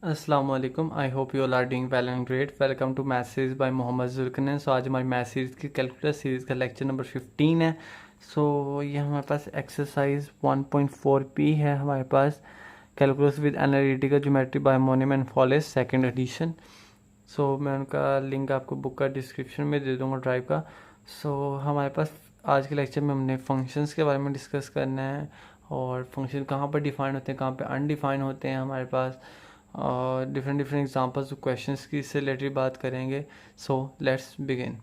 अस्सलाम वालेकुम। I hope you all are doing well and great. Welcome to math series by Mohammad Zulqarnain. So आज हमारी math series की calculus series का lecture number 15 है। सो ये हमारे पास एक्सरसाइज 1.4p है हमारे पास, calculus with analytical geometry by Munem and Foulis second edition. So मैं उनका लिंक आपको बुक का डिस्क्रिप्शन में दे दूँगा ड्राइव का। सो हमारे पास आज के लेक्चर में हमने फंक्शंस के बारे में डिस्कस करना है और फंक्शन कहाँ पर डिफ़ाइन होते हैं, कहाँ पे अनडिफाइन होते हैं हमारे पास, और डिफरेंट एग्जांपल्स क्वेश्चंस की इससे रिलेटेड बात करेंगे। So let's begin.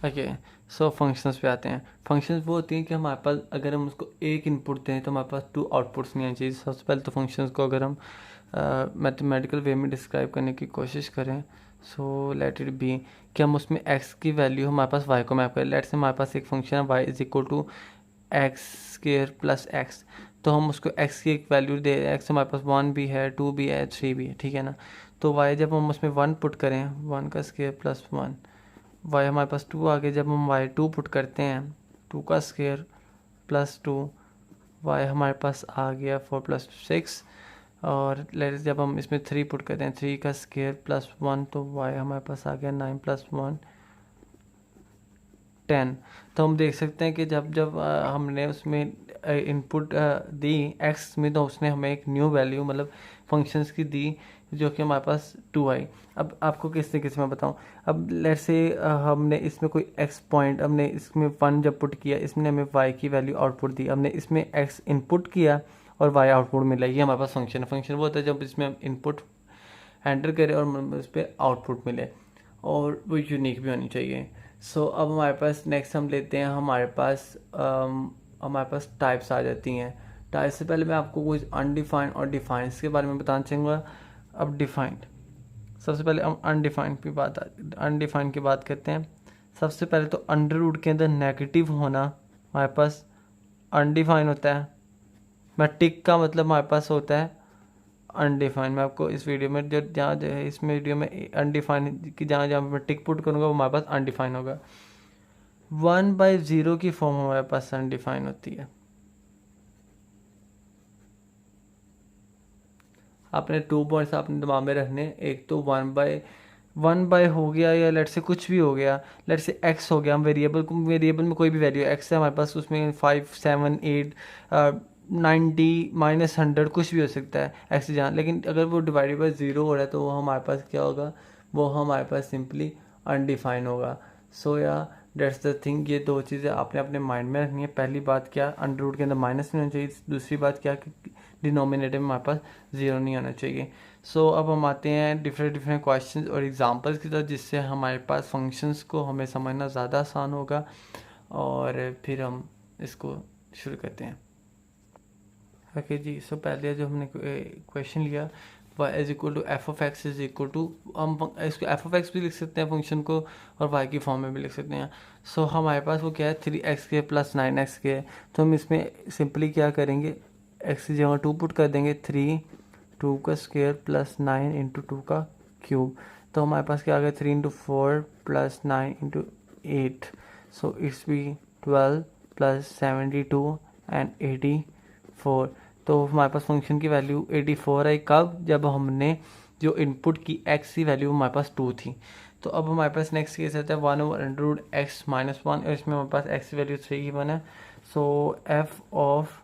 Okay, so functions पे आते हैं। फंक्शंस वो होती हैं कि हमारे पास अगर हम उसको एक इनपुट दें तो हमारे पास 2 आउटपुट्स नहीं आनी चाहिए। सबसे पहले तो फंक्शंस को अगर हम मैथमेटिकल वे में डिस्क्राइब करने की कोशिश करें, सो लेट इट बी कि हम उसमें x की वैल्यू हमारे पास y को मैप करें। लेट से हमारे पास एक फंक्शन है y is equal to x square plus x, तो हम उसको x की एक वैल्यू दे, x हमारे पास 1 भी है, 2 भी है, 3 भी है, ठीक है ना। तो y जब हम उसमें 1 पुट करें, 1 का स्क्वायर प्लस 1, y हमारे पास 2 आ गया। जब हम y 2 पुट करते हैं, 2 का स्क्वायर प्लस 2, y हमारे पास आ गया 4 प्लस 6। और लेट जब हम इसमें 3 पुट करते हैं, 3 का स्क्वायर प्लस 1, तो y हमारे पास आ गया 9 प्लस 1 10। तो हम देख सकते हैं कि जब जब हमने उसमें इनपुट दी x में, तो उसने हमें एक न्यू वैल्यू मतलब फंक्शंस की दी जो कि हमारे पास 2 आई। अब आपको किस तरीके से मैं बताऊं, अब लेट से हमने इसमें कोई x पॉइंट, हमने इसमें 1 जब पुट किया, इसमें हमें y की वैल्यू आउटपुट दी, हमने इसमें x इनपुट किया और y आउटपुट मिला। ये हमारे पास फंक्शन है। फंक्शन वो होता है जब इसमें हम इनपुट एंटर करें और उस पर आउटपुट मिले, और वो यूनिक भी होनी चाहिए। सो अब हमारे पास नेक्स्ट हम लेते हैं, हमारे पास टाइप्स आ जाती हैं। टाइप से पहले मैं आपको कुछ अनडिफाइंड और डिफाइंस के बारे में बताना चाहूँगा। अब डिफाइंड, सबसे पहले हम अनडिफाइंड की बात करते हैं। सबसे पहले तो अंडर रूट के अंदर नेगेटिव होना हमारे पास अनडिफाइन होता है। मैं टिक का मतलब हमारे पास होता है अनडिफाइंड। मैं आपको इस वीडियो में जो है इस वीडियो में अनडिफाइंड की जहाँ जहाँ मैं टिक पुट करूँगा वो हमारे पास अनडिफाइंड होगा। 1/0 की फॉर्म हमारे पास अनडिफाइंड होती है। आपने 2 पॉइंट्स अपने दिमाग में रखने, एक तो 1/1 हो गया, या लेट से कुछ भी हो गया, लेट से x हो गया। हम वेरिएबल में कोई भी वैल्यू x है हमारे पास, उसमें 5 7 8 90 -100 कुछ भी हो सकता है x जहाँ। लेकिन अगर वो डिवाइडेड बाई 0 हो रहा है तो वो हमारे पास क्या होगा, वो हमारे पास सिंपली अनडिफाइन होगा। सो या डेट्स द थिंग। ये दो चीज़ें आपने अपने माइंड में रखनी है। पहली बात क्या, अंडर रूट के अंदर माइनस नहीं होना चाहिए। दूसरी बात क्या कि डिनोमिनेटर में हमारे पास 0 नहीं होना चाहिए। सो अब हम आते हैं डिफरेंट क्वेश्चंस और एग्जांपल्स की तरफ, जिससे हमारे पास फंक्शंस को हमें समझना ज़्यादा आसान होगा। और फिर हम इसको शुरू करते हैं। ओके जी, सो पहले जो हमने क्वेश्चन लिया, y is equal to f of x is equal to, हम इसको एफ ऑफ एक्स भी लिख सकते हैं फंक्शन को, और y की फॉर्म में भी लिख सकते हैं। सो हमारे पास वो क्या है, 3x के प्लस 9x के। तो हम इसमें सिंपली क्या करेंगे, x की जगह 2 पुट कर देंगे, 3 2 का स्क्वायर प्लस 9 इंटू 2 का क्यूब। तो हमारे पास क्या आ गया, 3 into 4 plus 9 into 8। So it's be 12 plus 72 and 84। तो हमारे पास फंक्शन की वैल्यू 84 आई। कब, जब हमने जो इनपुट की x की वैल्यू हमारे पास 2 थी। तो अब हमारे पास नेक्स्ट केस आता है 1/√x - 1, और इसमें हमारे पास x की वैल्यू 3 की 1 है। सो f ऑफ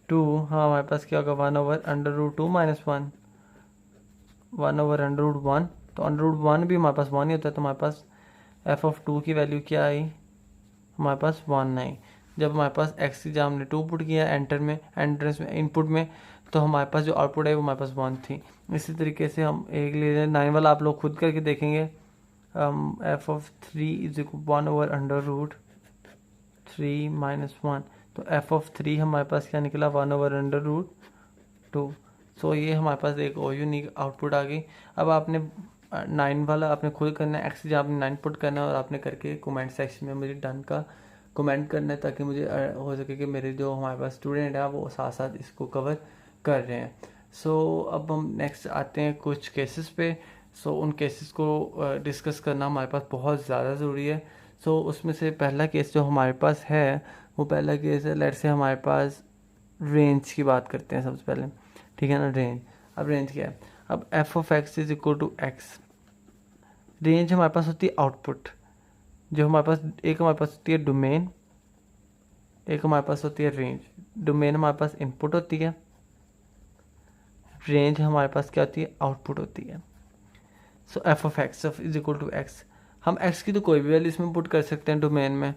2, हाँ हमारे पास क्या होगा, 1/√2 - 1, 1/√1। तो √1 भी हमारे पास 1 ही होता है। तो हमारे पास f ऑफ 2 की वैल्यू क्या आई, हमारे पास 1 आई। जब हमारे पास x की जगह हमने 2 पुट किया एंट्रेंस में इनपुट में, तो हमारे पास जो आउटपुट है वो हमारे पास 1 थी। इसी तरीके से हम एक ले लें 9 वाला, आप लोग खुद करके देखेंगे। f of 3 is equal 1/√3 - 1। तो f ऑफ 3 हमारे पास क्या निकला, 1/√2। सो ये हमारे पास एक और यूनिक आउटपुट आ गई। अब आपने 9 वाला आपने खुद करना है, एक्स जहाँ आपने 9 पुट करना है, और आपने करके कमेंट सेक्शन में मुझे डन का कमेंट करना है, ताकि मुझे हो सके कि मेरे जो हमारे पास स्टूडेंट है वो साथ साथ इसको कवर कर रहे हैं। सो अब हम नेक्स्ट आते हैं कुछ केसेस पे। सो उन केसेस को डिस्कस करना हमारे पास बहुत ज़्यादा ज़रूरी है। सो उसमें से पहला केस जो हमारे पास है, वो पहला केस है, लेट्स से हमारे पास रेंज की बात करते हैं सबसे पहले, ठीक है ना। रेंज, अब रेंज क्या है, अब f of x is equal to x. Range हमारे पास होती है आउटपुट, जो हमारे पास एक हमारे पास होती है डोमेन, एक हमारे पास होती है रेंज। डोमेन हमारे पास इनपुट होती है, रेंज हमारे पास क्या होती है, आउटपुट होती है। So f of x is equal to x, हम एक्स की तो कोई भी वैल्यू इसमें पुट कर सकते हैं डोमेन में,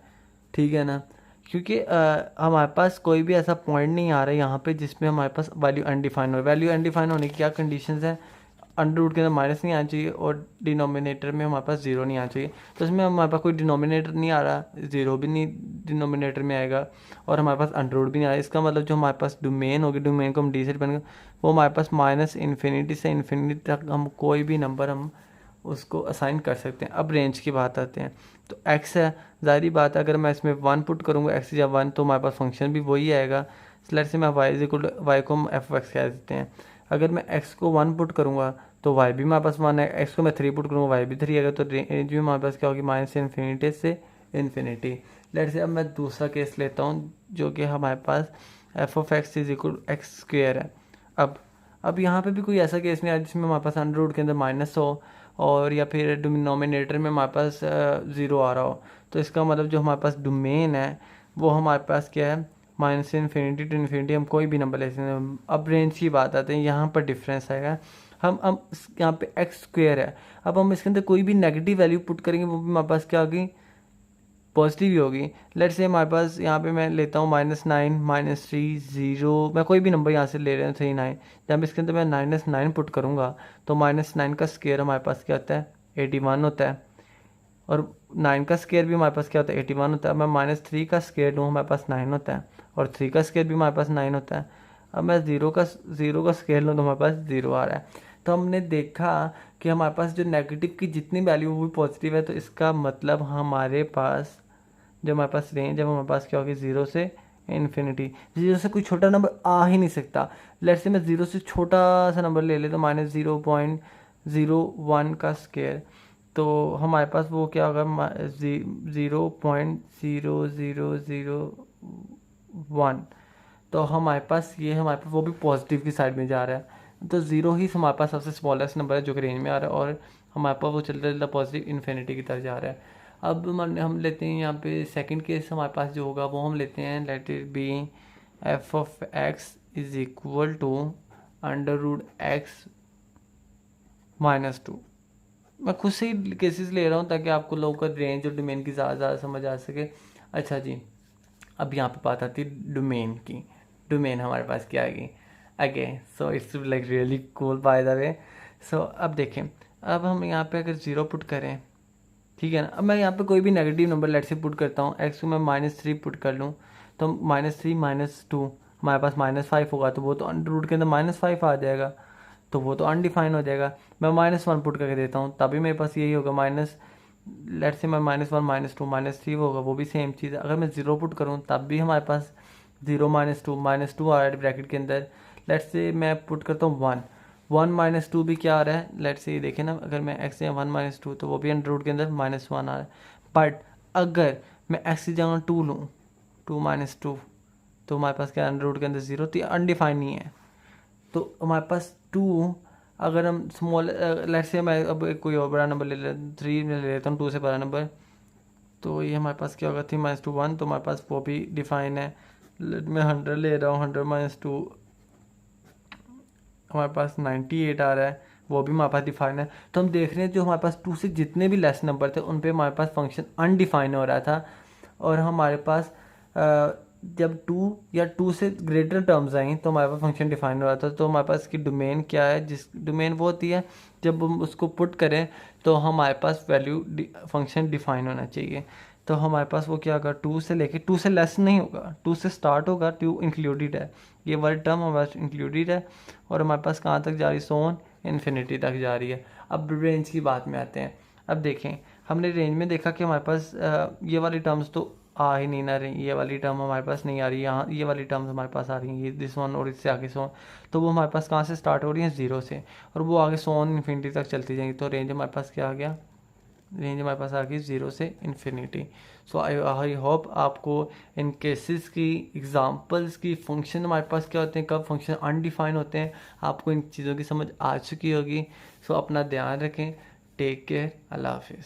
ठीक है ना, क्योंकि हमारे पास कोई भी ऐसा पॉइंट नहीं आ रहा है यहाँ पे जिसमें हमारे पास वैल्यू अनडिफाइन हो। वैल्यू अनडिफाइन होने की क्या कंडीशंस हैं, अंडर रूट के अंदर माइनस नहीं आना चाहिए और डिनोमिनेटर में हमारे पास जीरो नहीं आना चाहिए। तो इसमें हमारे पास कोई डिनोमिनेटर नहीं आ रहा, जीरो भी नहीं डिनोमिनेटर में आएगा, और हमारे पास अंडर रूट भी नहीं आ रहा। इसका मतलब जो हमारे पास डोमेन होगी, डोमेन को हम डी से डिपेंड कर, वो हमारे पास माइनस इन्फिनिटी से इन्फिनिटी तक हम कोई भी नंबर हम उसको असाइन कर सकते हैं। अब रेंज की बात आते हैं, तो एक्स है, ज़ाहिर बात है अगर मैं इसमें 1 पुट करूँगा एक्स या 1, तो हमारे पास फंक्शन भी वही आएगा। लेट्स से मैं y is equal to, y को हम एफ एक्स कह देते हैं। अगर मैं एक्स को 1 पुट करूँगा तो वाई भी हमारे पास 1 है, एक्स को मैं 3 पुट करूँगा वाई भी 3 आएगा, तो रेंज भी हमारे पास क्या होगी, माइनस इन्फिनिटी से इन्फिनिटी। लेट्स से अब मैं दूसरा केस लेता हूँ, जो कि हमारे पास f of x is equal to x square है। अब यहाँ पे भी कोई ऐसा केस नहीं आया जिसमें हमारे पास अंडर रूट के अंदर माइनस हो, और या फिर डिनोमिनेटर में हमारे पास ज़ीरो आ रहा हो। तो इसका मतलब जो हमारे पास डोमेन है वो हमारे पास क्या है, माइनस इन्फिनिटी टू इन्फिनिटी, हम कोई भी नंबर ले सकते हैं। अब रेंज की बात आते हैं, यहाँ पर डिफरेंस आएगा। हम यहाँ पे एक्स स्क्वेयर है, अब हम इसके अंदर कोई भी नेगेटिव वैल्यू पुट करेंगे वो भी हमारे पास क्या होगी, पॉजिटिव ही होगी। लेट्स से हमारे पास यहाँ पे मैं लेता हूँ -9 -3 0, मैं कोई भी नंबर यहाँ से ले रहा हूँ 3 9। जब इसके अंदर मैं -9 पुट करूँगा तो -9 का स्क्वायर हमारे पास क्या होता है, 81 होता है, और 9 का स्क्वायर भी हमारे पास क्या होता है, 81 होता है। अब मैं -3 का स्क्वायर लूँ हमारे पास 9 होता है, और 3 का स्क्वायर भी हमारे पास 9 होता है। अब मैं ज़ीरो का स्क्वायर लूँ तो हमारे पास 0 आ रहा है। तो हमने देखा कि हमारे पास जो नेगेटिव की जितनी वैल्यू वो भी पॉजिटिव है, तो इसका मतलब हमारे पास जो हमारे पास रेंज है वो हमारे पास क्या होगी, 0 से इन्फिनिटी। 0 से कोई छोटा नंबर आ ही नहीं सकता। लेट्स से मैं 0 से छोटा सा नंबर ले लेता हूँ, -0.01 का स्क्वायर, तो हमारे पास वो क्या होगा, 0.00001। तो हमारे पास ये हमारे पास वो भी पॉजिटिव की साइड में जा रहा है, तो 0 ही हमारे पास सबसे स्मॉलेस्ट नंबर है जो कि रेंज में आ रहा है, और हमारे पास वो चलता चलता पॉजिटिव इन्फिनिटी की तरफ जा रहा है। अब हम लेते हैं यहाँ पे सेकंड केस हमारे पास जो होगा वो हम लेते हैं, let it be f of x is equal to √x -2। मैं खुद से ही केसेस ले रहा हूँ ताकि आपको लोगों का रेंज और डोमेन की ज़्यादा समझ आ सके। अच्छा जी, अब यहाँ पे बात आती है डोमेन की। डोमेन हमारे पास क्या आएगी again, so it's like really cool by the way. So अब देखें, अब हम यहाँ पे अगर 0 पुट करें, ठीक है ना, अब मैं यहाँ पे कोई भी नेगेटिव नंबर लेट से पुट करता हूँ, एक्स को मैं -3 पुट कर लूँ, तो -3 -2 हमारे पास -5 होगा, तो वो तो अंडर रूट के अंदर -5 आ जाएगा, तो वो तो अनडिफाइन हो जाएगा। मैं -1 पुट करके देता हूँ, तभी मेरे पास यही होगा, लेट से मैं -1 -2 -3 होगा, वो भी सेम चीज़ है। अगर मैं 0 पुट करूँ तब भी हमारे पास 0 -2 आ रहा है ब्रैकेट के अंदर। लेट से मैं पुट करता हूँ 1 -2 भी क्या आ रहा है, लेट से ये देखें ना, अगर मैं x से 1 -2 तो वो भी अंडर रूट के अंदर -1 आ रहा है। बट अगर मैं x की जगह 2 लूँ, 2 -2, तो हमारे पास क्या अंडर रूट के अंदर 0, तो ये अनडिफाइन नहीं है। तो हमारे पास 2, अगर हम स्मॉल लेट से मैं अब कोई और बड़ा नंबर ले लेता हूँ, 3 में ले लेता हूँ, 2 से बड़ा नंबर, तो ये हमारे पास क्या होगा, 3 -2 1, तो हमारे पास वो भी डिफाइन है। मैं 100 ले रहा हूँ, 100 -2 हमारे पास 98 आ रहा है, वो भी हमारे पास डिफाइन है। तो हम देख रहे हैं जो हमारे पास 2 से जितने भी लेस नंबर थे उन पे हमारे पास फंक्शन अनडिफाइन हो रहा था, और हमारे पास जब 2 या 2 से ग्रेटर टर्म्स आई तो हमारे पास फंक्शन डिफाइन हो रहा था। तो हमारे पास इसकी डोमेन क्या है, जिस डोमेन वो होती है जब हम उसको पुट करें तो हमारे पास वैल्यू फंक्शन डिफाइन होना चाहिए। तो हमारे पास वो क्या होगा, 2 से लेके 2 से लेस नहीं होगा, 2 से स्टार्ट होगा, 2 इंक्लूडेड है, ये वाली टर्म हमारे पास इंक्लूडेड है, और हमारे पास कहाँ तक जा रही, सोन इन्फिनिटी तक जा रही है। अब रेंज की बात में आते हैं। अब देखें, हमने रेंज में देखा कि हमारे पास ये वाली टर्म्स तो आ ही नहीं ना रही, ये वाली टर्म हमारे पास नहीं आ रही, यहाँ ये वाली टर्म्स हमारे पास आ रही हैं, ये दिस वन और इससे आगे सो ऑन। तो वो हमारे पास कहाँ से स्टार्ट हो रही हैं, ज़ीरो से, और वो आगे सो ऑन इन्फिनिटी तक चलती जाएंगी। तो रेंज हमारे पास क्या आ गया, रेंज हमारे पास आ गई ज़ीरो से इन्फिनिटी। सो आई होप आपको इन केसेस की एग्जांपल्स की फंक्शन हमारे पास क्या होते हैं, कब फंक्शन अनडिफाइन होते हैं, आपको इन चीज़ों की समझ आ चुकी होगी। सो अपना ध्यान रखें। Take care. अल्लाह हाफिज़।